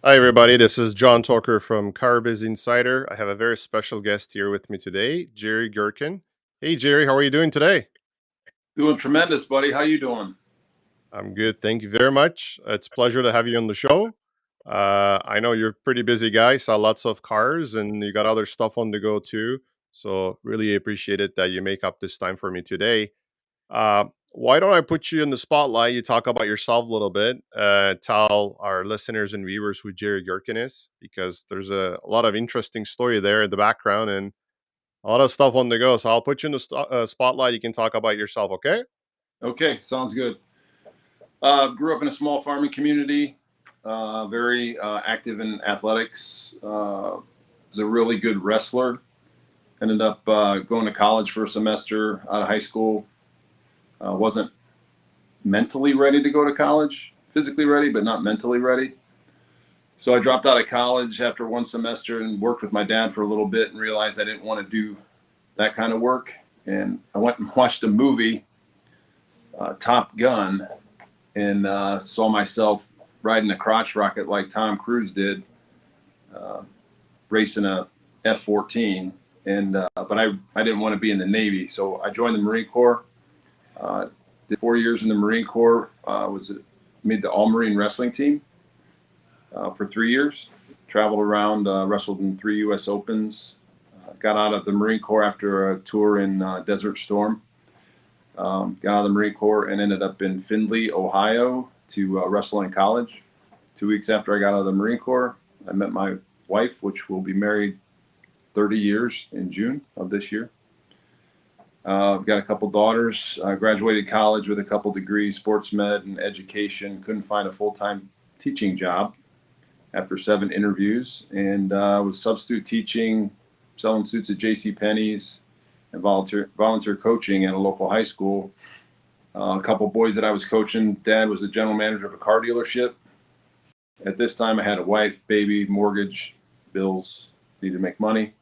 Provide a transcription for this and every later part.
Hi, everybody. This is Jon Toker from Biz Insider. I have a very special guest here with me today, Jerry Gerkin. Hey, Jerry, how are you doing today? Doing tremendous, buddy. How you doing? I'm good. Thank you very much. It's a pleasure to have you on the show. I know you're a pretty busy guy, saw lots of cars, and you got other stuff on the go too. So, really appreciate it that you make up this time for me today. Why don't I put you in the spotlight? You talk about yourself a little bit. Tell our listeners and viewers who Jerry Gerkin is, because there's a lot of interesting story there in the background and a lot of stuff on the go. So I'll put you in the spotlight. You can talk about yourself, okay? Okay, sounds good. Grew up in a small farming community. Very active in athletics. Was a really good wrestler. Ended up going to college for a semester out of high school. Wasn't mentally ready to go to college. Physically ready, but not mentally ready. So I dropped out of college after one semester and worked with my dad for a little bit and realized I didn't want to do that kind of work. And I went and watched a movie, Top Gun, and saw myself riding a crotch rocket like Tom Cruise did, uh, racing a F-14. And but I didn't want to be in the Navy, so I joined the Marine Corps. Did 4 years in the Marine Corps. Made the All Marine Wrestling team for 3 years. Traveled around, wrestled in 3 U.S. Opens. Got out of the Marine Corps after a tour in Desert Storm. Got out of the Marine Corps and ended up in Findlay, Ohio to wrestle in college. 2 weeks after I got out of the Marine Corps, I met my wife, which will be married 30 years in June of this year. I've got a couple daughters. I graduated college with a couple degrees, sports med and education. Couldn't find a full-time teaching job after 7 interviews, and was substitute teaching, selling suits at J.C. Penney's, and volunteer coaching at a local high school. A couple boys that I was coaching. Dad was the general manager of a car dealership. At this time, I had a wife, baby, mortgage, bills, needed to make money.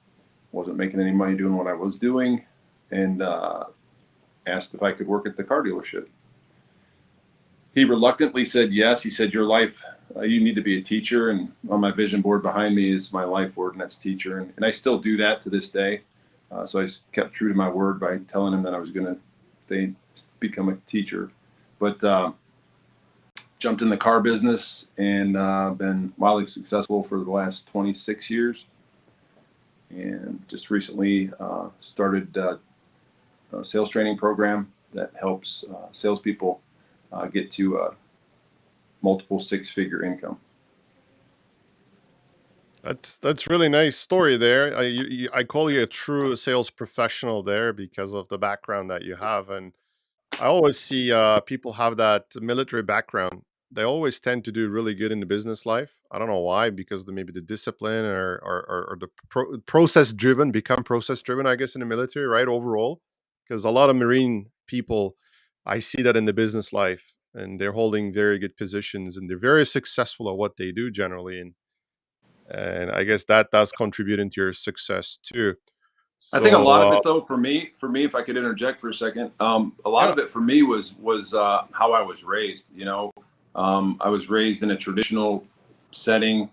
Wasn't making any money doing what I was doing, and asked if I could work at the car dealership. He reluctantly said yes. He said, "Your life, you need to be a teacher." And on my vision board behind me is my life word, and that's teacher. And I still do that to this day. So I kept true to my word by telling him that I was going to become a teacher. But jumped in the car business and been wildly successful for the last 26 years. And just recently started a sales training program that helps salespeople get to a multiple six-figure income. That's really nice story there. I call you a true sales professional there because of the background that you have, and I always see people have that military background. They always tend to do really good in the business life. I don't know why, because maybe the discipline or the process driven become process driven. I guess in the military, right? Overall, because a lot of Marine people, I see that in the business life, and they're holding very good positions, and they're very successful at what they do generally, and I guess that does contribute into your success too. I think a So lot of it, though, for me, if I could interject for a second, a lot yeah, of it for me was how I was raised. I was raised in a traditional setting.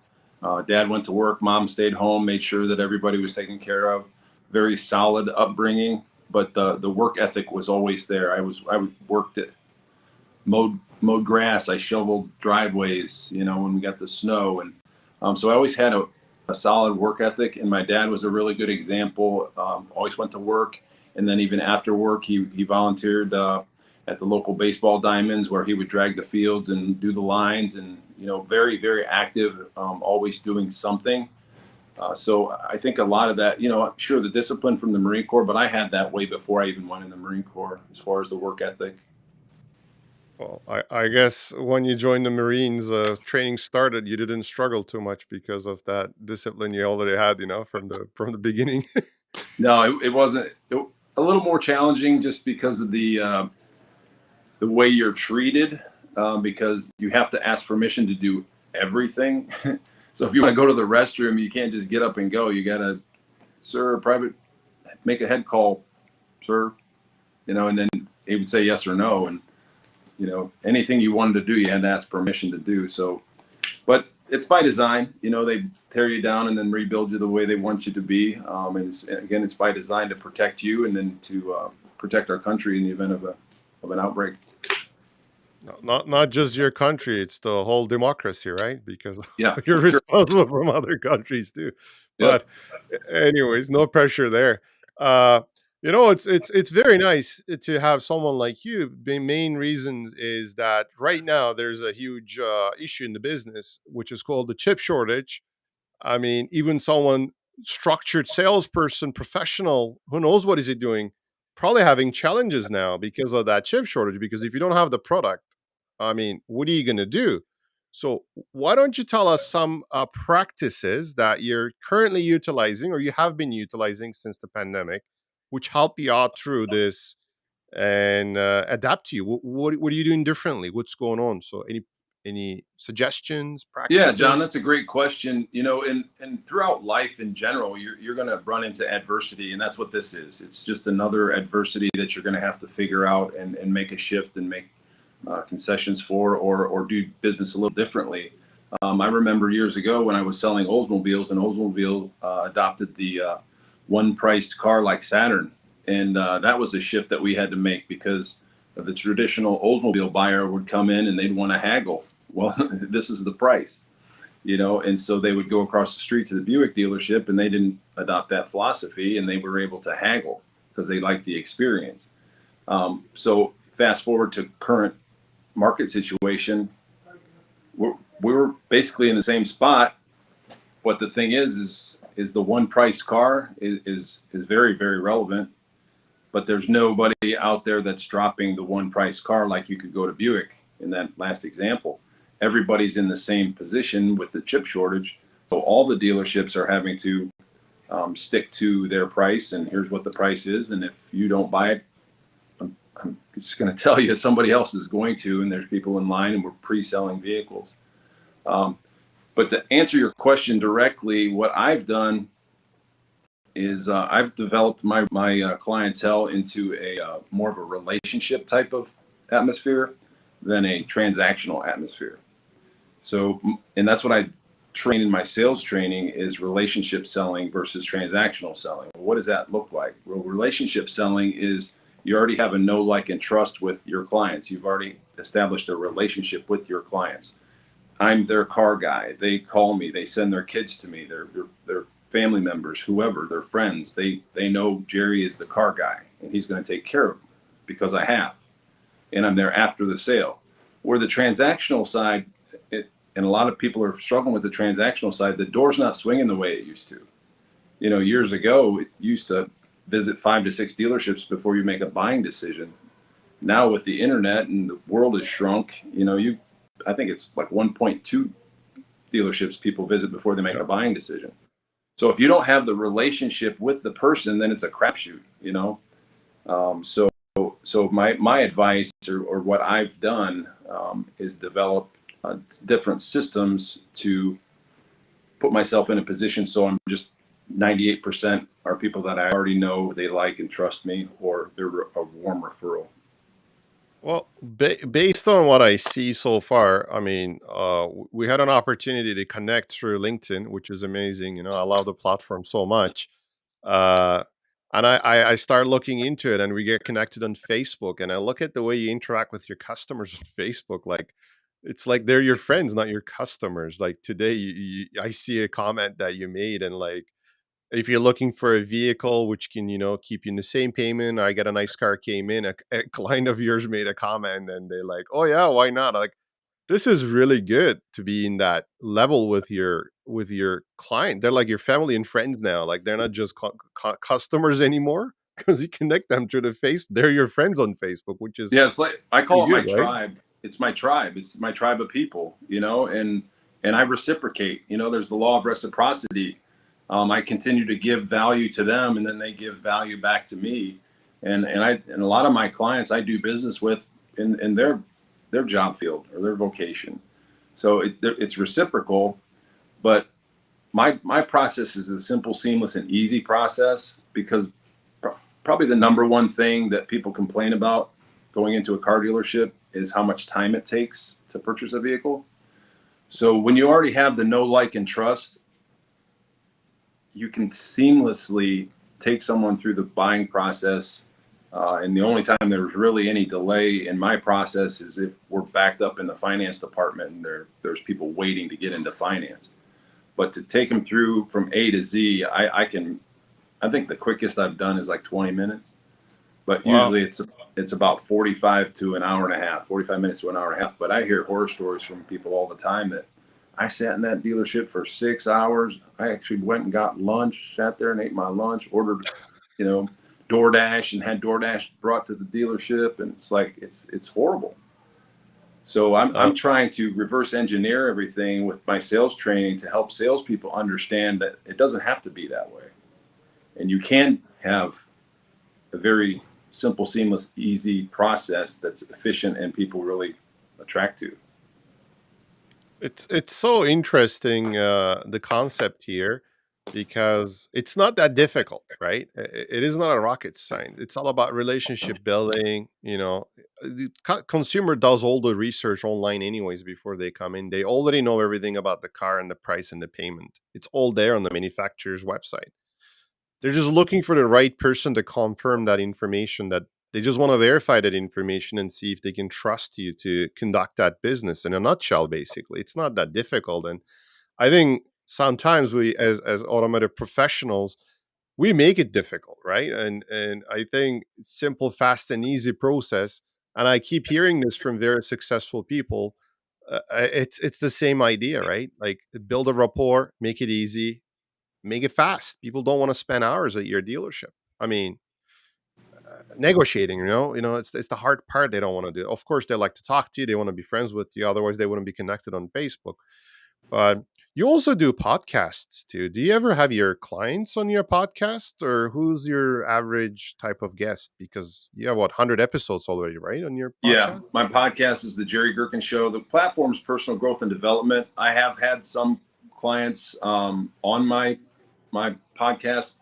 Dad went to work, mom stayed home, made sure that everybody was taken care of. Very solid upbringing, but the work ethic was always there. I worked at mowed grass. I shoveled driveways. When we got the snow, and so I always had a solid work ethic. And my dad was a really good example. Always went to work, and then even after work, he volunteered at the local baseball diamonds, where he would drag the fields and do the lines, and very very active. Always doing something. So I think a lot of that, sure, the discipline from the Marine Corps, but I had that way before I even went in the Marine Corps as far as the work ethic. well, I guess when you joined the Marines, training started, you didn't struggle too much because of that discipline you already had, from the beginning. No, it wasn't. A little more challenging just because of the way you're treated, because you have to ask permission to do everything. So if you want to go to the restroom, you can't just get up and go. You gotta, sir, private, make a head call, sir. And then he would say yes or no, and anything you wanted to do, you had to ask permission to do. So, but It's by design. You know, they tear you down and then rebuild you the way they want you to be. And again, it's by design to protect you and then to protect our country in the event of an outbreak. Not just your country, it's the whole democracy, right? Because Yeah, you're for sure. responsible from other countries too. Yep. But anyways, no pressure there. Uh, it's very nice to have someone like you. The main reason is that right now there's a huge issue in the business, which is called the chip shortage. I mean, even someone structured salesperson, professional, who knows what is he doing, probably having challenges now because of that chip shortage. Because if you don't have the product, I mean, what are you going to do? So, why don't you tell us some practices that you're currently utilizing or you have been utilizing since the pandemic, which help you out through this and adapt to you? What are you doing differently? What's going on? So, any suggestions, Yeah, John, practices? that's a great question. You know, and throughout life in general, you're going to run into adversity, and that's what this is. It's just another adversity that you're going to have to figure out and make a shift and make concessions for, or do business a little differently. I remember years ago when I was selling Oldsmobiles, and Oldsmobile adopted the one priced car like Saturn, and that was a shift that we had to make because the traditional Oldsmobile buyer would come in and they'd want to haggle. Well, this is the price, you know, and so they would go across the street to the Buick dealership, and they didn't adopt that philosophy, and they were able to haggle because they liked the experience. So fast forward to current market situation, we're basically in the same spot. But the thing is the one price car is very, very relevant. But there's nobody out there that's dropping the one price car like you could go to Buick in that last example. Everybody's in the same position with the chip shortage. So all the dealerships are having to stick to their price, and here's what the price is. And if you don't buy it, I'm just going to tell you somebody else is going to, and there's people in line, and we're pre-selling vehicles. Um, but to answer your question directly, what I've done is I've developed my clientele into a more of a relationship type of atmosphere than a transactional atmosphere. So, and that's what I train in my sales training is relationship selling versus transactional selling. What does that look like? Well, relationship selling is you already have a know, like, and trust with your clients. You've already established a relationship with your clients. I'm their car guy. They call me. They send their kids to me. Their family members, whoever, their friends. They know Jerry is the car guy, and he's going to take care of them because I have, and I'm there after the sale. Where the transactional side, and a lot of people are struggling with the transactional side, the door's not swinging the way it used to. You know, years ago, it used to visit 5 to 6 dealerships before you make a buying decision. Now with the internet and the world has shrunk, you know, I think it's like 1.2 dealerships people visit before they make a buying decision. So if you don't have the relationship with the person, then it's a crapshoot, you know. So my advice or what I've done is develop different systems to put myself in a position so I'm just 98% are people that I already know, they like and trust me, or they're a warm referral. Well, based on what I see so far, I mean, we had an opportunity to connect through LinkedIn, which is amazing. I love the platform so much. Uh, and I start looking into it, and we get connected on Facebook. And I look at the way you interact with your customers on Facebook. Like, it's like they're your friends, not your customers. Like today, I see a comment that you made, and like, if you're looking for a vehicle which can, keep you in the same payment, I got a nice car came in, a client of yours made a comment and they're like, "Oh yeah, why not?" Like, this is really good to be in that level with your client. They're like your family and friends now. Like they're not just customers anymore because you connect them through the face. They're your friends on Facebook, which is Yeah, it's like I call pretty it my good, right? tribe. It's my tribe. It's my tribe of people, you know, and I reciprocate. You know, there's the law of reciprocity. I continue to give value to them, and then they give value back to me. And a lot of my clients I do business with in their job field or their vocation. So it's reciprocal, but my process is a simple, seamless, and easy process because probably the number one thing that people complain about going into a car dealership is how much time it takes to purchase a vehicle. So when you already have the know, like, and trust, you can seamlessly take someone through the buying process. And the only time there's really any delay in my process is if we're backed up in the finance department and there's people waiting to get into finance. But to take them through from A to Z, I think the quickest I've done is like 20 minutes, but Wow. usually it's about 45 to an hour and a half, 45 minutes to an hour and a half. But I hear horror stories from people all the time that I sat in that dealership for 6 hours. I actually went and got lunch, sat there and ate my lunch, ordered, you know, DoorDash and had DoorDash brought to the dealership. And it's like, it's horrible. So I'm Uh, trying to reverse engineer everything with my sales training to help salespeople understand that it doesn't have to be that way. And you can have a very simple, seamless, easy process that's efficient and people really attract to. it's so interesting, the concept here, because it's not that difficult, right? It is not a rocket science. It's all about relationship building. The consumer does all the research online anyways before they come in. They already know everything about the car and the price and the payment. It's all there on the manufacturer's website. They're just looking for the right person to confirm that information, that they just want to verify that information and see if they can trust you to conduct that business in a nutshell. Basically, it's not that difficult. And I think sometimes we, as automotive professionals, we make it difficult, right? And I think simple, fast, and easy process. And I keep hearing this from very successful people. It's the same idea, right? Like, build a rapport, make it easy, make it fast. People don't want to spend hours at your dealership. I mean, negotiating, it's the hard part they don't want to do. Of course, they like to talk to you, they want to be friends with you, otherwise they wouldn't be connected on Facebook. But you also do podcasts too. Do you ever have your clients on your podcast, or who's your average type of guest? Because you have, what, 100 episodes already, right, on your Yeah, podcast? my podcast is the Jerry Gerkin Show. The platform is personal growth and development. I have had some clients on my podcast,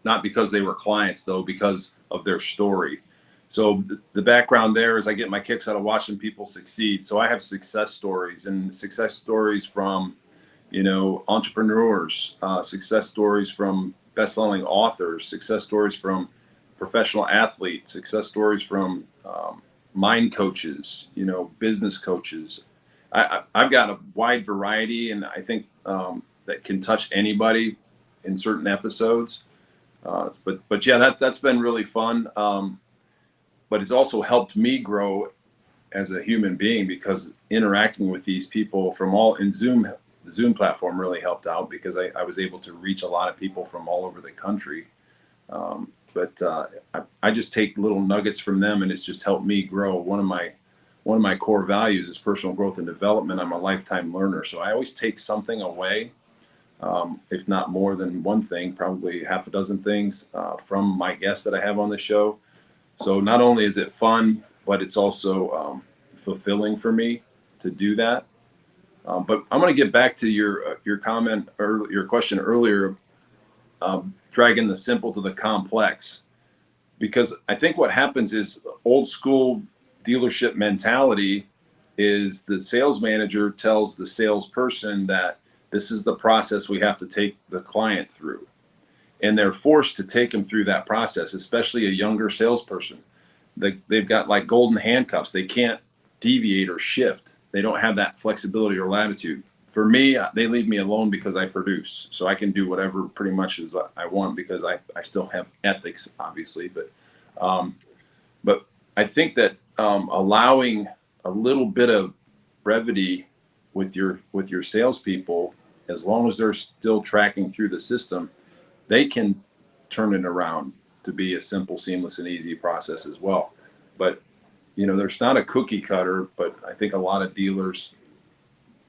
not because they were clients though, because of their story. So the background there is I get my kicks out of watching people succeed. So I have success stories and success stories from entrepreneurs, success stories from best-selling authors, success stories from professional athletes, success stories from mind coaches, business coaches. I've got a wide variety, and I think that can touch anybody in certain episodes. But yeah, that's been really fun. But it's also helped me grow as a human being because interacting with these people from all in Zoom, the Zoom platform really helped out because I was able to reach a lot of people from all over the country. But I just take little nuggets from them, and it's just helped me grow. One of my core values is personal growth and development. I'm a lifetime learner, so I always take something away, if not more than one thing, probably half a dozen things from my guests that I have on the show. So not only is it fun, but it's also fulfilling for me to do that. But I'm going to get back to your comment or your question earlier, dragging the simple to the complex, because I think what happens is old school dealership mentality is the sales manager tells the salesperson that this is the process we have to take the client through, and they're forced to take them through that process, especially a younger salesperson. They've got like golden handcuffs. They can't deviate or shift. They don't have that flexibility or latitude. For me, they leave me alone because I produce. So I can do whatever pretty much as I want because I still have ethics, obviously. Um, but I think that allowing a little bit of brevity with your salespeople, as long as they're still tracking through the system, they can turn it around to be a simple, seamless, and easy process as well. But there's not a cookie cutter, but I think a lot of dealers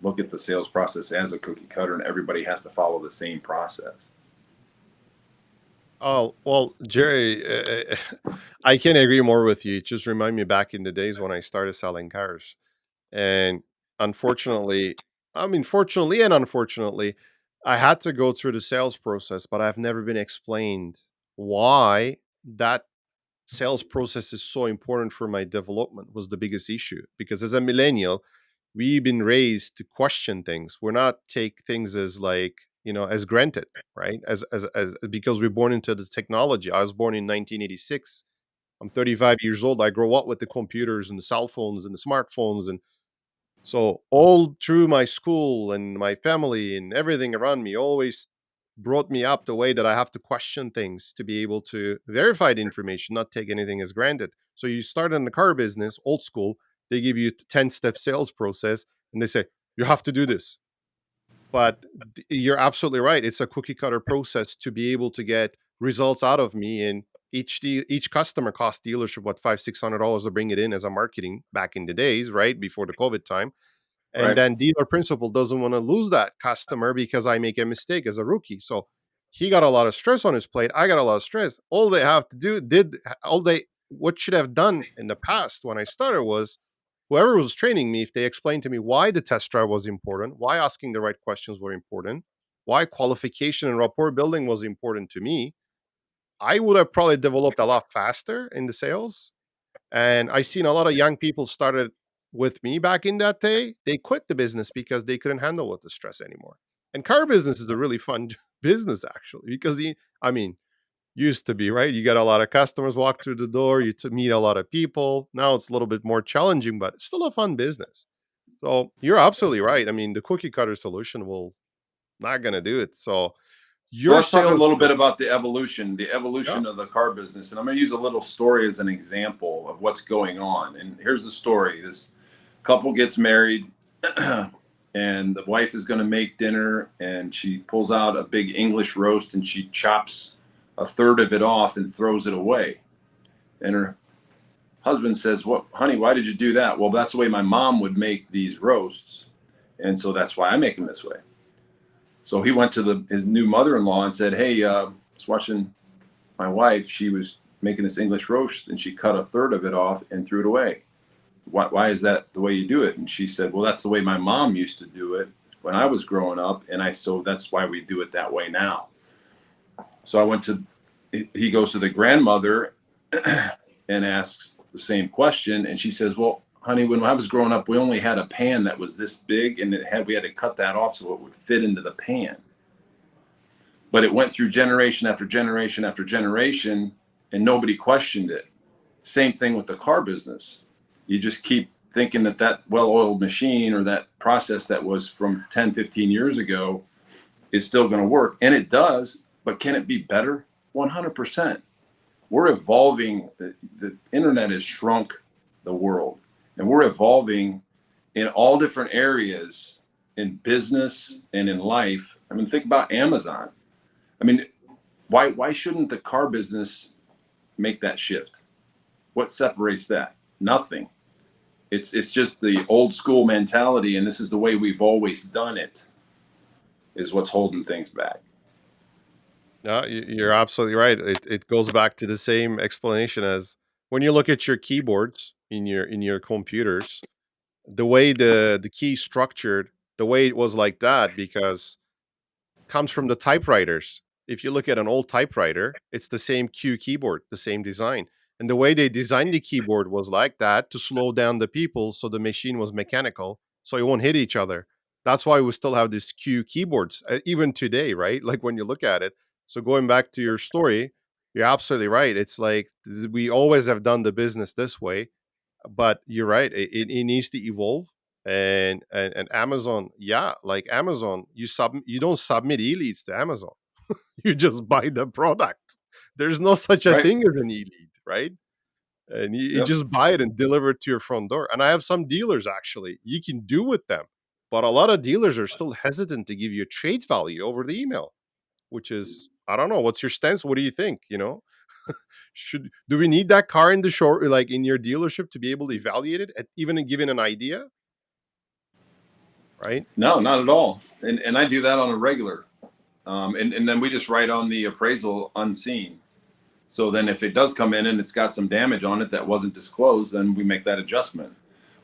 look at the sales process as a cookie cutter, and everybody has to follow the same process. Oh, well, Jerry, I can't agree more with you. It just remind me back in the days when I started selling cars. And unfortunately, I mean, fortunately and unfortunately, I had to go through the sales process, but I've never been explained why that sales process is so important for my development was the biggest issue. Because as a millennial, we've been raised to question things. We're not take things as like, as granted, right? As because we're born into the technology. I was born in 1986. I'm 35 years old. I grew up with the computers and the cell phones and the smartphones, and so all through my school and my family and everything around me always brought me up the way that I have to question things to be able to verify the information, not take anything as granted. So you start in the car business, old school, they give you a 10-step sales process and they say, you have to do this. But you're absolutely right. It's a cookie cutter process to be able to get results out of me. And each customer cost dealership what $500-600 to bring it in as a marketing back in the days, right before the COVID time. And Right. then dealer principal doesn't want to lose that customer because I make a mistake as a rookie. So he got a lot of stress on his plate. I got a lot of stress. All they have to do what should have done in the past when I started was whoever was training me, if they explained to me why the test drive was important, why asking the right questions were important, why qualification and rapport building was important to me, I would have probably developed a lot faster in the sales. And I seen a lot of young people started with me back in that day. They quit the business because they couldn't handle with the stress anymore. And car business is a really fun business actually because I mean, used to be right. You got a lot of customers walk through the door. You meet a lot of people. Now it's a little bit more challenging, but it's still a fun business. So you're absolutely right. I mean, the cookie cutter solution will not going to do it. So So your let's talk a sales, little bit about the yeah, evolution of the car business. And I'm going to use a little story as an example of what's going on. And here's the story. This couple gets married and the wife is going to make dinner and she pulls out a big English roast and she chops a third of it off and throws it away. And her husband says, "What, honey, why did you do that?" "Well, that's the way my mom would make these roasts. And so that's why I make them this way." So he went to his new mother-in-law and said, "Hey, I was watching my wife. She was making this English roast and she cut a third of it off and threw it away. Why is that the way you do it?" And she said, "Well, that's the way my mom used to do it when I was growing up. So that's why we do it that way now." So he goes to the grandmother and asks the same question. And she says, "Well, honey, when I was growing up, we only had a pan that was this big and we had to cut that off so it would fit into the pan. But it went through generation after generation after generation and nobody questioned it." Same thing with the car business. You just keep thinking that well-oiled machine or that process that was from 10, 15 years ago is still going to work. And it does, but can it be better? 100%. We're evolving. The internet has shrunk the world, and we're evolving in all different areas in business and in life. I mean, think about Amazon. I mean, why shouldn't the car business make that shift? What separates that? Nothing. It's just the old school mentality, and this is the way we've always done it, is what's holding things back. no, you're absolutely right. It goes back to the same explanation as when you look at your keyboards in your computers, the way the key structured, the way it was like that because comes from the typewriters. If you look at an old typewriter, it's the same Q keyboard, the same design. And the way they designed the keyboard was like that to slow down the people so the machine was mechanical so it won't hit each other. That's why we still have these Q keyboards even today, right? Like when you look at it. So going back to your story, you're absolutely right. It's like we always have done the business this way, but you're right. It needs to evolve. And Amazon, yeah, like Amazon, you don't submit e-leads to Amazon. You just buy the product. There's no such a Right. thing as an e-lead, right? And you Yep. just buy it and deliver it to your front door. And I have some dealers actually you can do with them, but a lot of dealers are still hesitant to give you a trade value over the email, which is I don't know. What's your stance? What do you think? Should do we need that car in the short like in your dealership to be able to evaluate it, even given an idea, right? No, not at all. And I do that on a regular. And then we just write on the appraisal unseen. So then if it does come in and it's got some damage on it that wasn't disclosed, then we make that adjustment.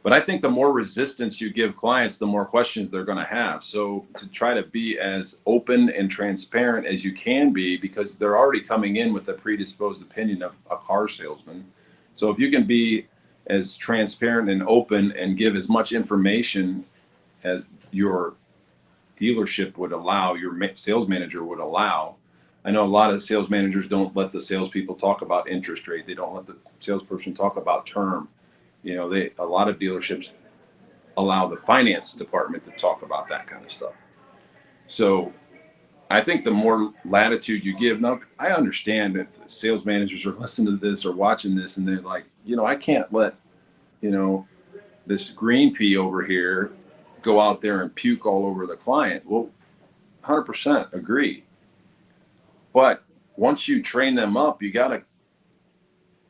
But I think the more resistance you give clients, the more questions they're going to have. So to try to be as open and transparent as you can be, because they're already coming in with a predisposed opinion of a car salesman. So if you can be as transparent and open and give as much information as your dealership would allow, your sales manager would allow. I know a lot of sales managers don't let the salespeople talk about interest rate. They don't let the salesperson talk about term. A lot of dealerships allow the finance department to talk about that kind of stuff. So I think the more latitude you give, now I understand that sales managers are listening to this or watching this, and they're like, I can't let, you know, this green pea over here go out there and puke all over the client. Well, 100% agree. But once you train them up, you got to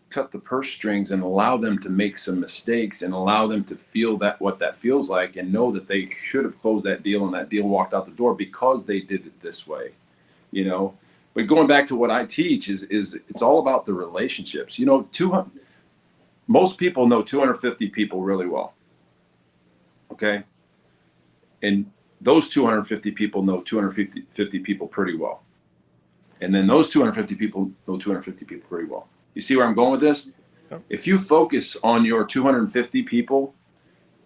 cut the purse strings and allow them to make some mistakes and allow them to feel that what that feels like and know that they should have closed that deal and that deal walked out the door because they did it this way, you know. But going back to what I teach is it's all about the relationships. 200, most people know 250 people really well. Okay. And those 250 people know 250 people pretty well. And then those 250 people know 250 people pretty well. You see where I'm going with this? Yep. If you focus on your 250 people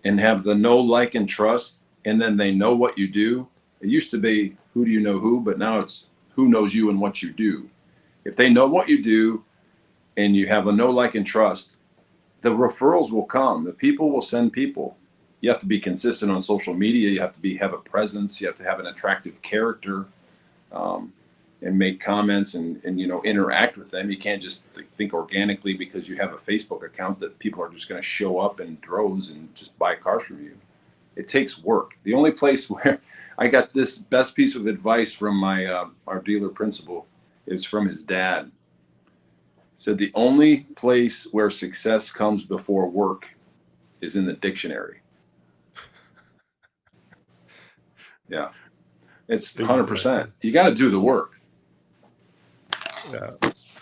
and have the know, like, and trust, and then they know what you do, it used to be who do you know who, but now it's who knows you and what you do. If they know what you do and you have a know, like, and trust, the referrals will come. The people will send people. You have to be consistent on social media. You have to have a presence. You have to have an attractive character. And make comments and interact with them. You can't just think organically because you have a Facebook account that people are just going to show up in droves and just buy cars from you. It takes work. The only place where I got this best piece of advice from my our dealer principal is from his dad. He said the only place where success comes before work is in the dictionary. Yeah, it's 100%. You got to do the work. Yeah.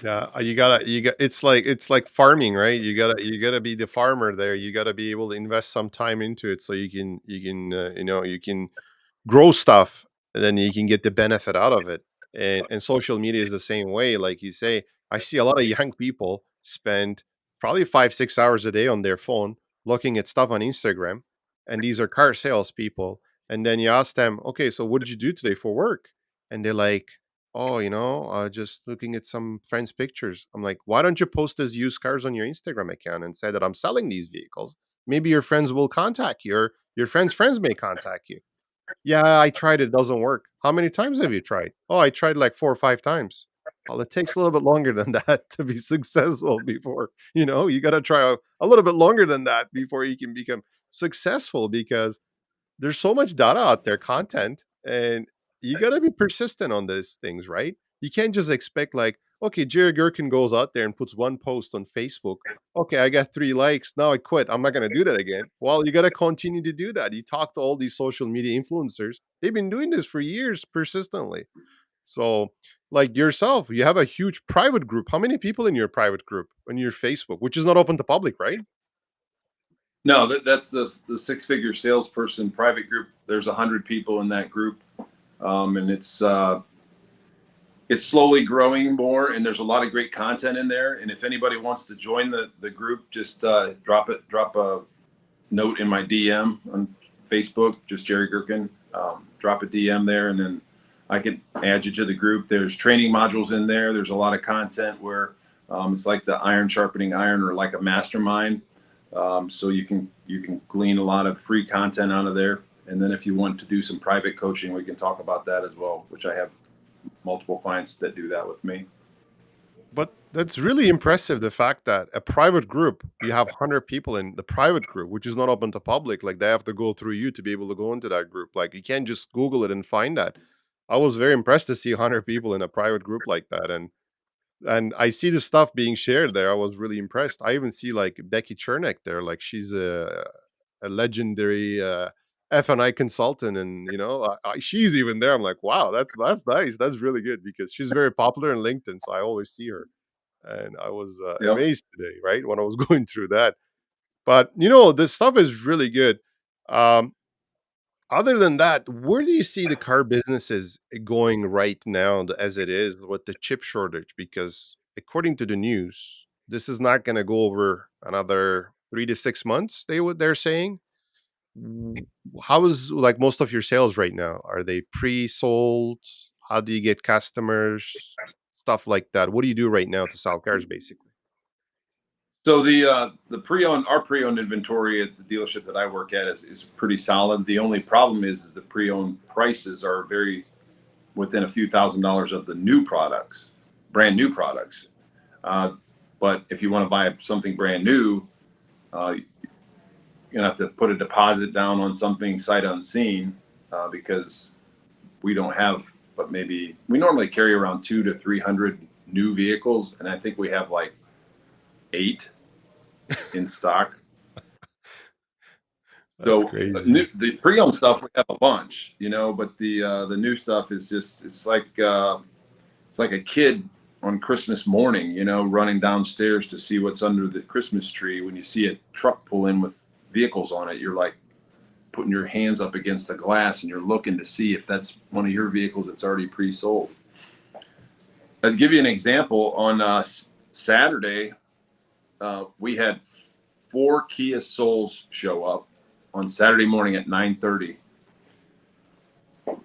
Yeah, it's like farming, right? You gotta be the farmer there. You gotta be able to invest some time into it so you can grow stuff, and then you can get the benefit out of it. And social media is the same way. Like you say, I see a lot of young people spend probably 5-6 hours a day on their phone looking at stuff on Instagram, and these are car salespeople. And then you ask them, okay, so what did you do today for work? And they're like, oh, just looking at some friends' pictures. I'm like, why don't you post as used cars on your Instagram account and say that I'm selling these vehicles? Maybe your friends will contact you, or your friends' friends may contact you. Yeah, I tried it, doesn't work. How many times have you tried? Oh, I tried like 4 or 5 times. Well, it takes a little bit longer than that to be successful before, you got to try a little bit longer than that before you can become successful, because there's so much data out there, content, and you got to be persistent on these things, right? You can't just expect, like, okay, Jerry Gerkin goes out there and puts one post on Facebook. Okay, I got 3 likes. Now I quit. I'm not going to do that again. Well, you got to continue to do that. You talk to all these social media influencers. They've been doing this for years persistently. So, like yourself, you have a huge private group. How many people in your private group on your Facebook, which is not open to public, right? No, that's the six-figure salesperson private group. There's 100 people in that group, and it's slowly growing more. And there's a lot of great content in there. And if anybody wants to join the group, just drop a note in my DM on Facebook, just Jerry Gerkin. Drop a DM there, and then I can add you to the group. There's training modules in there. There's a lot of content where it's like the iron sharpening iron, or like a mastermind. So you can glean a lot of free content out of there. And then if you want to do some private coaching, we can talk about that as well, which I have multiple clients that do that with me. But that's really impressive, the fact that a private group, you have 100 people in the private group, which is not open to public. Like, they have to go through you to be able to go into that group. Like, you can't just Google it and find that. I was very impressed to see 100 people in a private group like that. And I see the stuff being shared there. I was really impressed. I even see like Becky Chernick there. Like, she's a legendary F&I consultant, and she's even there. I'm like, wow, that's nice. That's really good, because she's very popular on LinkedIn, so I always see her. And I was Yep. amazed today, right, when I was going through that. But this stuff is really good. Um, Other than that, where do you see the car businesses going right now, as it is with the chip shortage? Because according to the news, this is not going to go over another 3 to 6 months. They're saying. How is like most of your sales right now? Are they pre-sold? How do you get customers? Stuff like that. What do you do right now to sell cars, basically? So the pre-owned our pre-owned inventory at the dealership that I work at is pretty solid. The only problem is the pre-owned prices are very within a few $1,000s of the new products, brand new products. Uh, but if you want to buy something brand new, you're gonna have to put a deposit down on something sight unseen, because we don't have. But maybe we normally carry around 200 to 300 new vehicles, and I think we have like 8 in stock. That's So crazy. the pre-owned stuff we have a bunch, but the new stuff is just it's like a kid on Christmas morning, running downstairs to see what's under the Christmas tree. When you see a truck pull in with vehicles on it, you're like putting your hands up against the glass and you're looking to see if that's one of your vehicles that's already pre-sold. I'll give you an example. On Saturday, we had 4 Kia Souls show up on Saturday morning at 9:30.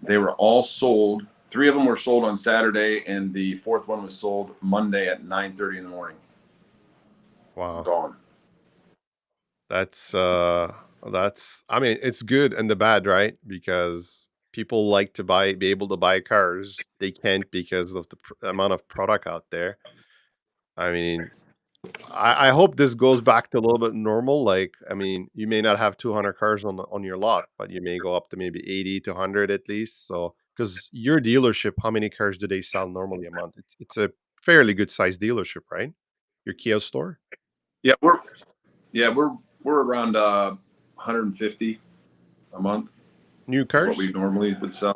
They were all sold. 3 of them were sold on Saturday, and the 4th one was sold Monday at 9:30 in the morning. Wow. Gone. That's I mean, it's good and the bad, right? Because people like to be able to buy cars. They can't because of the amount of product out there. I mean, I hope this goes back to a little bit normal. Like, I mean, you may not have 200 cars on your lot, but you may go up to maybe 80 to 100 at least. So, because your dealership, how many cars do they sell normally a month? It's a fairly good sized dealership, right? Your Kia store, Yeah, we're around 150 a month. new Is what we cars. normally would sell.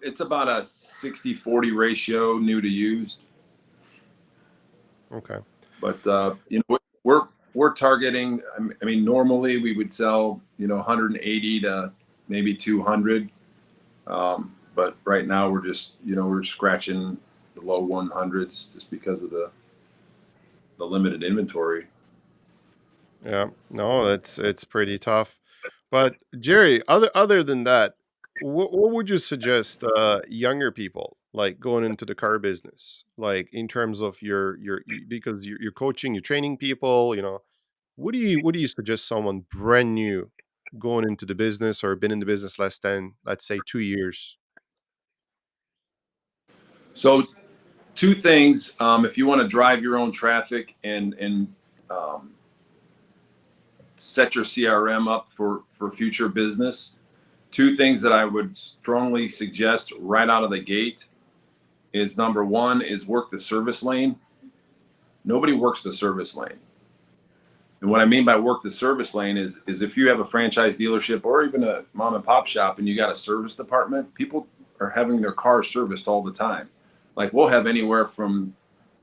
It's about a 60-40 ratio, new to used. Okay. But we're targeting. I mean, normally we would sell 180 to maybe 200. But right now we're just we're scratching the low 100s just because of the limited inventory. Yeah. No, it's pretty tough. But Jerry, other than that, what would you suggest younger people like going into the car business, like in terms of because you're coaching, you're training people, what do you suggest someone brand new going into the business or been in the business less than, let's say, 2 years? So two things: if you want to drive your own traffic and um, set your CRM up for future business, two things that I would strongly suggest right out of the gate is number one is work the service lane. Nobody works the service lane. And what I mean by work the service lane is if you have a franchise dealership or even a mom and pop shop and you got a service department, people are having their cars serviced all the time. Like we'll have anywhere from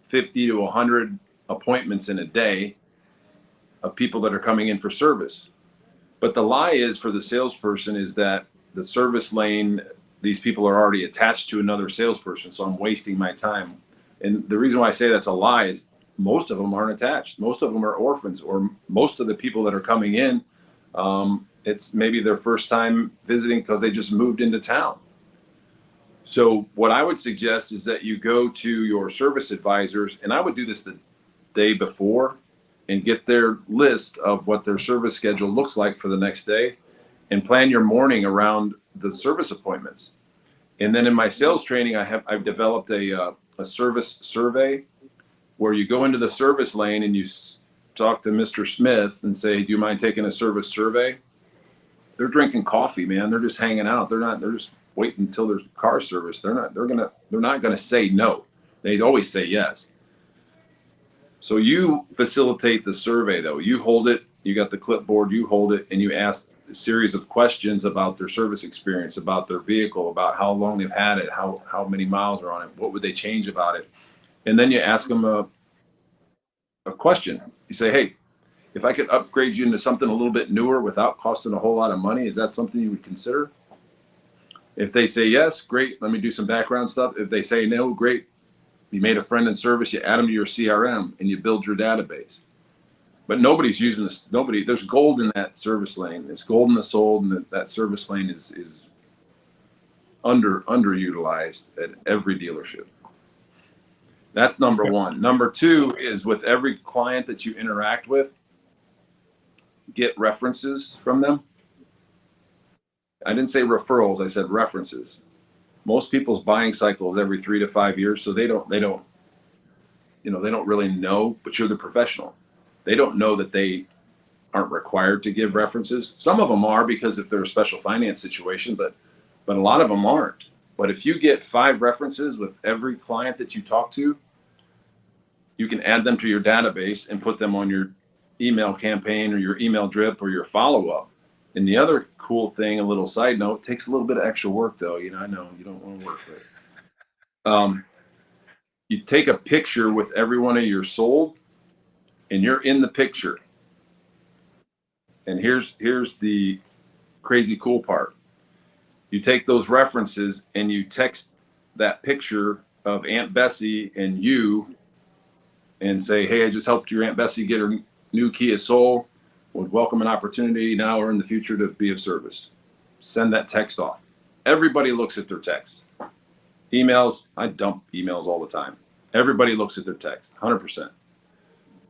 50 to 100 appointments in a day of people that are coming in for service. But the lie is for the salesperson is that the service lane, these people are already attached to another salesperson, so I'm wasting my time. And the reason why I say that's a lie is most of them aren't attached. Most of them are orphans, or most of the people that are coming in, it's maybe their first time visiting because they just moved into town. So what I would suggest is that you go to your service advisors, and I would do this the day before and get their list of what their service schedule looks like for the next day and plan your morning around the service appointments. And then in my sales training, I've developed a service survey where you go into the service lane and you talk to Mr. Smith and say, "Do you mind taking a service survey?" They're drinking coffee, man. They're just hanging out. They're just waiting until there's car service. They're not gonna say no. They always say yes. So you facilitate the survey though. You hold it, you got the clipboard, you hold it, and you ask a series of questions about their service experience, about their vehicle, about how long they've had it, how many miles are on it, what would they change about it. And then you ask them a question. You say, "Hey, if I could upgrade you into something a little bit newer without costing a whole lot of money, is that something you would consider?" If they say yes, great, let me do some background stuff. If they say no, great. You made a friend in service, you add them to your CRM and you build your database. but nobody's using this. There's gold in that service lane. It's gold in the sold, and that service lane is underutilized at every dealership. That's number one. Number two is with every client that you interact with, get references from them. I didn't say referrals, I said references. Most people's buying cycle is every 3 to 5 years, so they don't really know, but you're the professional. They don't know that they aren't required to give references. Some of them are because if they're a special finance situation, but a lot of them aren't. But if you get 5 references with every client that you talk to, you can add them to your database and put them on your email campaign or your email drip or your follow-up. And the other cool thing, a little side note, takes a little bit of extra work though. I know you don't want to work, but you take a picture with every one of your sold, and you're in the picture. And here's the crazy cool part. You take those references and you text that picture of Aunt Bessie and you and say, hey, I just helped your Aunt Bessie get her new Kia Soul. Would welcome an opportunity now or in the future to be of service. Send that text off. Everybody looks at their text. Emails, I dump emails all the time. Everybody looks at their text, 100%.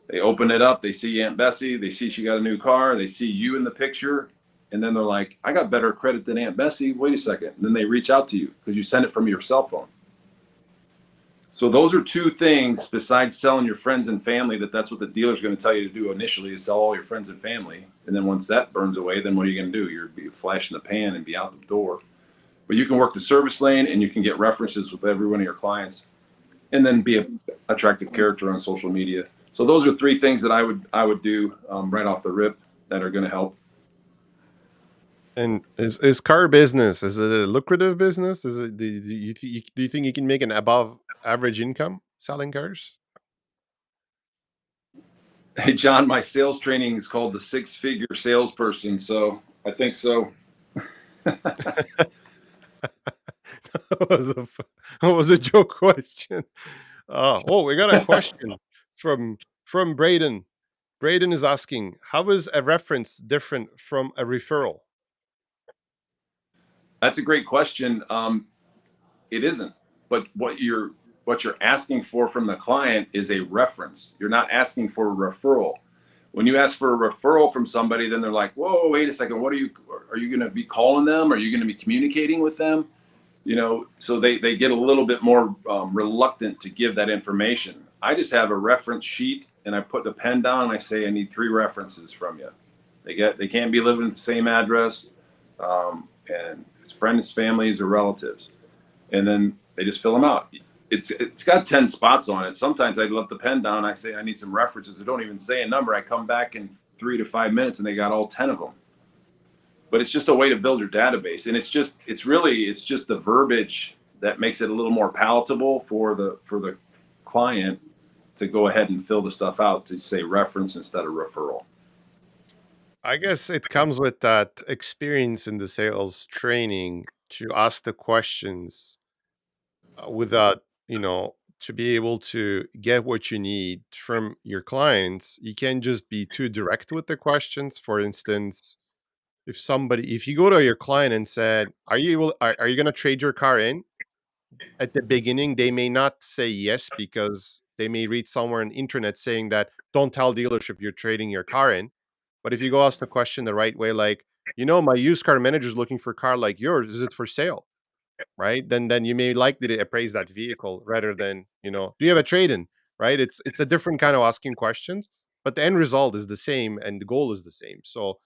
They open it up, they see Aunt Bessie, they see she got a new car, they see you in the picture, and then they're like, I got better credit than Aunt Bessie, wait a second. And then they reach out to you because you send it from your cell phone. So those are 2 things besides selling your friends and family, that's what the dealer's going to tell you to do initially, is sell all your friends and family. And then once that burns away, then what are you going to do? You're be flashing the pan and be out the door. But you can work the service lane and you can get references with every one of your clients and then be an attractive character on social media. So those are 3 things that I would do right off the rip that are going to help. And is car business, is it a lucrative business? Is it, do you think you can make an above average income selling cars? Hey, John, my sales training is called the 6-figure salesperson. So I think so. that was that was a joke question. We got a question from Braden. Braden is asking, how is a reference different from a referral? That's a great question. It isn't, but what you're asking for from the client is a reference. You're not asking for a referral. When you ask for a referral from somebody, then they're like, whoa, wait a second. Are you going to be calling them? Are you going to be communicating with them? So they get a little bit more reluctant to give that information. I just have a reference sheet and I put the pen down and I say, I need 3 references from you. They can't be living at the same address. And it's friends, families, or relatives. And then they just fill them out. It's got 10 spots on it. Sometimes I let the pen down. I say, I need some references. I don't even say a number. I come back in 3 to 5 minutes and they got all 10 of them. But it's just a way to build your database. And it's just the verbiage that makes it a little more palatable for the client to go ahead and fill the stuff out to say reference instead of referral. I guess it comes with that experience in the sales training to ask the questions without, to be able to get what you need from your clients. You can't just be too direct with the questions. For instance, if you go to your client and said, are you going to trade your car in? At the beginning, they may not say yes because they may read somewhere on the internet saying that don't tell dealership you're trading your car in. But if you go ask the question the right way, like, my used car manager is looking for a car like yours. Is it for sale? Right? Then you may likely to appraise that vehicle rather than, do you have a trade-in? Right? It's a different kind of asking questions, but the end result is the same and the goal is the same. So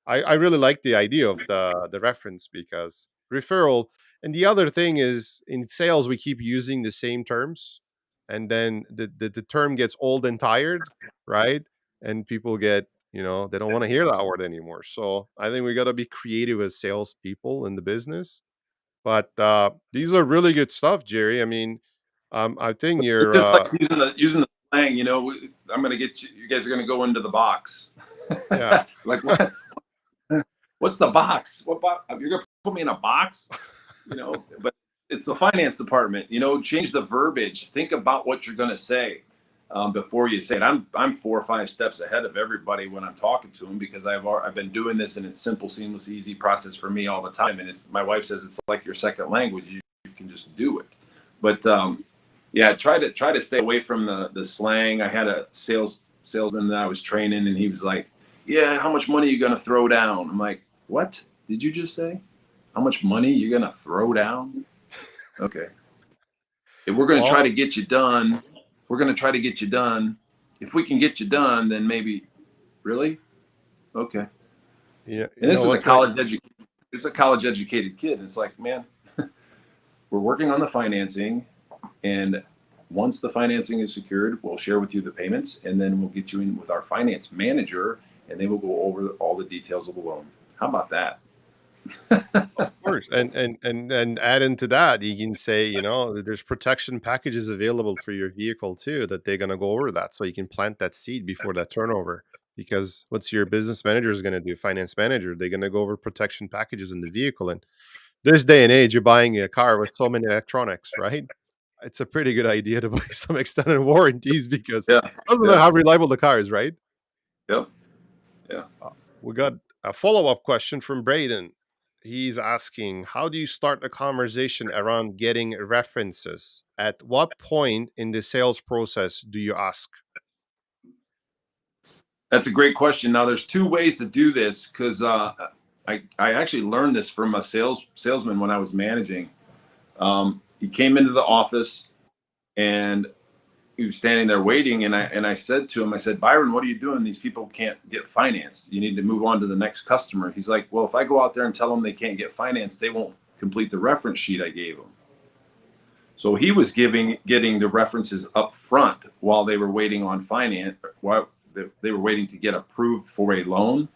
I really like the idea of the reference because referral. And the other thing is in sales we keep using the same terms, and then the term gets old and tired, right? And people get, they don't want to hear that word anymore. So I think we got to be creative as salespeople in the business. But these are really good stuff, Jerry. I mean, I think It's you're just like using the slang. I'm going to get you. You guys are going to go into the box. yeah. Like what? What's the box? What box? You're going to put me in a box? But it's the finance department. Change the verbiage. Think about what you're going to say. before you say it. I'm 4 or 5 steps ahead of everybody when I'm talking to them, because I've been doing this, and it's simple, seamless, easy process for me all the time. And it's, my wife says it's like your second language. You can just do it. But yeah, try to stay away from the slang. I had a salesman that I was training, and he was like, "Yeah, how much money are you gonna throw down?" I'm like, "What did you just say? How much money you gonna throw down?" Okay. If we're gonna try Well, to get you done, we're gonna try to get you done. If we can get you done, then maybe. Really? Okay. yeah, And you this know is a what's right. college educated kid. And it's like, man, we're working on the financing, and once the financing is secured, we'll share with you the payments, and then we'll get you in with our finance manager, and they will go over all the details of the loan. How about that? Of course, and add into that, you can say, that there's protection packages available for your vehicle too, that they're gonna go over that, so you can plant that seed before that turnover. Because what's your business manager is gonna do, finance manager, they're gonna go over protection packages in the vehicle. And this day and age, you're buying a car with so many electronics, right? It's a pretty good idea to buy some extended warranties because Yeah. it doesn't matter Yeah. how reliable the car is, right? Yep. Yeah. We got a follow-up question from Braden. He's asking, how do you start a conversation around getting references? At what point in the sales process do you ask? That's a great question. Now, there's 2 ways to do this, because I actually learned this from a salesman when I was managing. He came into the office, and he was standing there waiting, and I said to him, I said, "Byron, what are you doing? These people can't get financed. You need to move on to the next customer." He's like, "Well, if I go out there and tell them they can't get financed, they won't complete the reference sheet I gave them." So he was getting the references up front while they were waiting on finance, while they were waiting to get approved for a loan.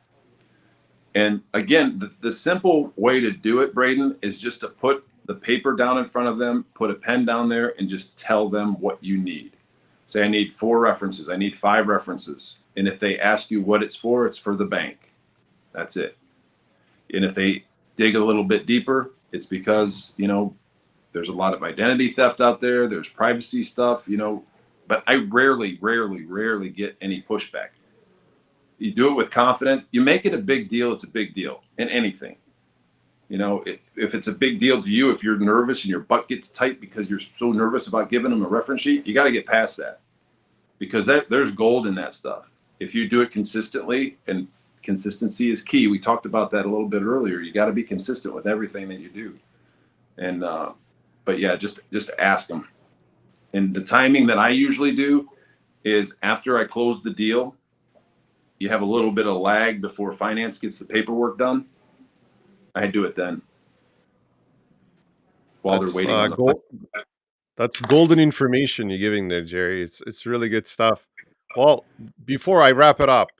And again, the simple way to do it, Braden, is just to put the paper down in front of them, put a pen down there, and just tell them what you need. Say, I need 4 references, I need 5 references. And if they ask you what it's for the bank. That's it. And if they dig a little bit deeper, it's because, there's a lot of identity theft out there, there's privacy stuff, but I rarely get any pushback. You do it with confidence. You make it a big deal, it's a big deal in anything. If it's a big deal to you, if you're nervous and your butt gets tight because you're so nervous about giving them a reference sheet, you got to get past that, because there's gold in that stuff. If you do it consistently, and consistency is key. We talked about that a little bit earlier. You got to be consistent with everything that you do. And, but yeah, just ask them. And the timing that I usually do is after I close the deal. You have a little bit of lag before finance gets the paperwork done. I do it then while they're That's waiting on the. that's golden information you're giving there, Jerry. It's really good stuff. Well, before I wrap it up,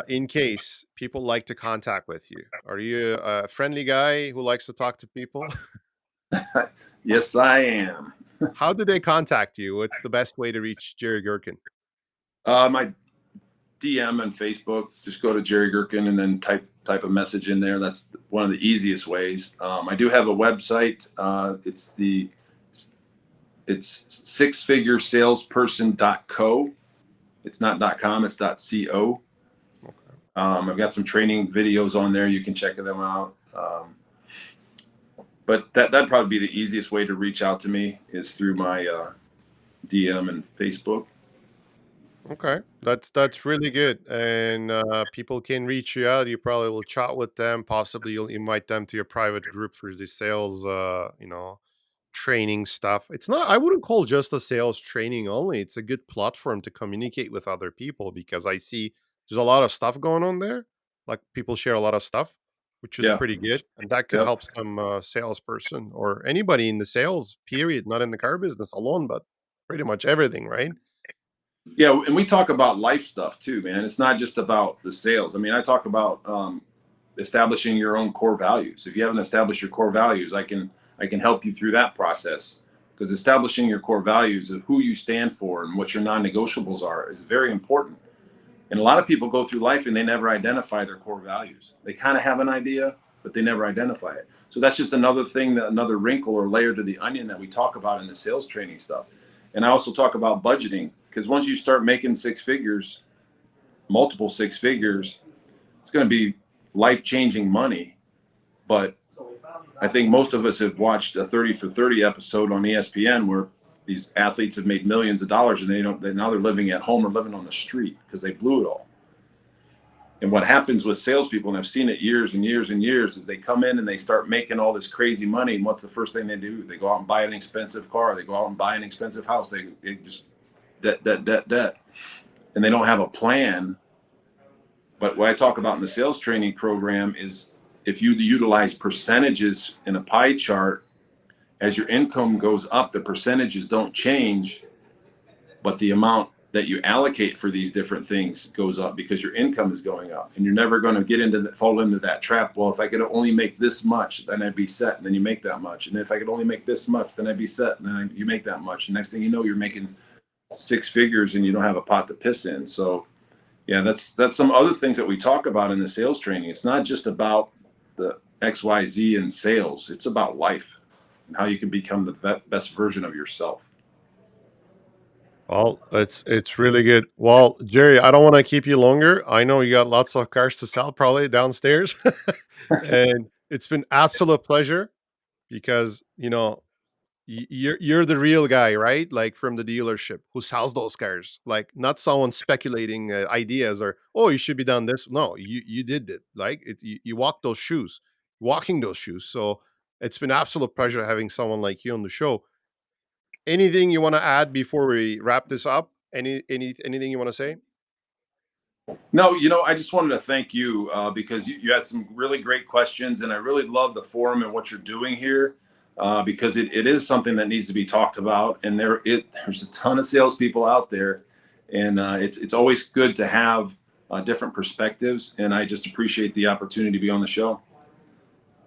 in case people like to contact with you, are you a friendly guy who likes to talk to people? Yes, I am. How do they contact you? What's the best way to reach Jerry Gerkin? My DM on Facebook. Just go to Jerry Gerkin and then type a message in there. That's one of the easiest ways. I do have a website. It's sixfiguresalesperson.co. It's not .com. It's .co. Okay. I've got some training videos on there. You can check them out. But that'd probably be the easiest way to reach out to me, is through my DM and Facebook. Okay, that's really good, and people can reach you out. You probably will chat with them. Possibly you'll invite them to your private group for the sales, training stuff. It's not. I wouldn't call just a sales training only. It's a good platform to communicate with other people, because I see there's a lot of stuff going on there. Like, people share a lot of stuff, which is Yeah. pretty good, and that could Yep. help some salesperson or anybody in the sales period, not in the car business alone, but pretty much everything, right? Yeah, and we talk about life stuff too, man. It's not just about the sales. I mean, I talk about establishing your own core values. If you haven't established your core values, I can help you through that process, because establishing your core values of who you stand for and what your non-negotiables are is very important. And a lot of people go through life and they never identify their core values. They kind of have an idea, but they never identify it. So that's just another thing, another wrinkle or layer to the onion that we talk about in the sales training stuff. And I also talk about budgeting. because once you start making six figures, multiple six figures, it's going to be life-changing money. But I think most of us have watched a 30 for 30 episode on ESPN where these athletes have made millions of dollars and now they're living at home or living on the street because they blew it all. And what happens with salespeople, and I've seen it years and years and years, is they come in and they start making all this crazy money. And what's the first thing they do? They go out and buy an expensive car. They go out and buy an expensive house. They just debt, debt, debt, debt. And they don't have a plan. But what I talk about in the sales training program is if you utilize percentages in a pie chart, as your income goes up, the percentages don't change, but the amount that you allocate for these different things goes up because your income is going up, and you're never going to fall into that trap. Well, if I could only make this much, then I'd be set. And then you make that much. And if I could only make this much, then I'd be set. And then you make that much. And next thing you know, you're making six figures and you don't have a pot to piss in. So yeah, that's some other things that we talk about in the sales training. It's not just about the XYZ in sales. It's about life and how you can become the best version of yourself. Well, it's really good. Well, Jerry, I don't want to keep you longer. I know you got lots of cars to sell probably downstairs. And it's been absolute pleasure because, you're the real guy, right? Like from the dealership who sells those cars. Like not someone speculating ideas or you should be done this. No, you did it. Like you walked those shoes, walking those shoes. So it's been absolute pleasure having someone like you on the show. Anything you want to add before we wrap this up? Anything you want to say? No, I just wanted to thank you because you had some really great questions, and I really love the forum and what you're doing here because it is something that needs to be talked about. And there's a ton of salespeople out there, and it's always good to have different perspectives. And I just appreciate the opportunity to be on the show.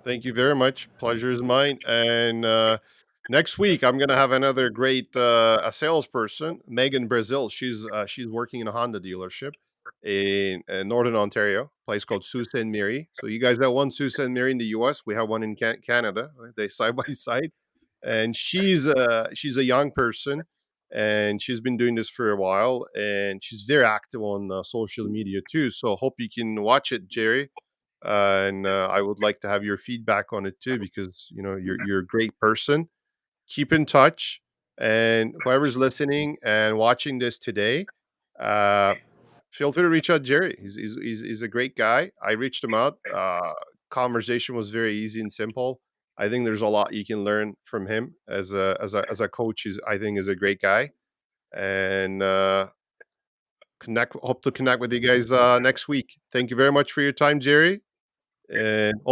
Thank you very much. Pleasure is mine. And next week, I'm gonna have another great a salesperson, Megan Brazil. She's working in a Honda dealership in Northern Ontario, place called Sault Ste. Marie. So you guys have one Sault Ste. Marie in the U.S. We have one in Canada. Right? They side by side. And she's a young person, and she's been doing this for a while, and she's very active on social media too. So hope you can watch it, Jerry, and I would like to have your feedback on it too because you're a great person. Keep in touch, and whoever's listening and watching this today, uh, feel free to reach out Jerry. He's a great guy. I reached him out. Conversation was very easy and simple. I think there's a lot you can learn from him as a coach. I think is a great guy, and connect. Hope to connect with you guys next week. Thank you very much for your time, Jerry, and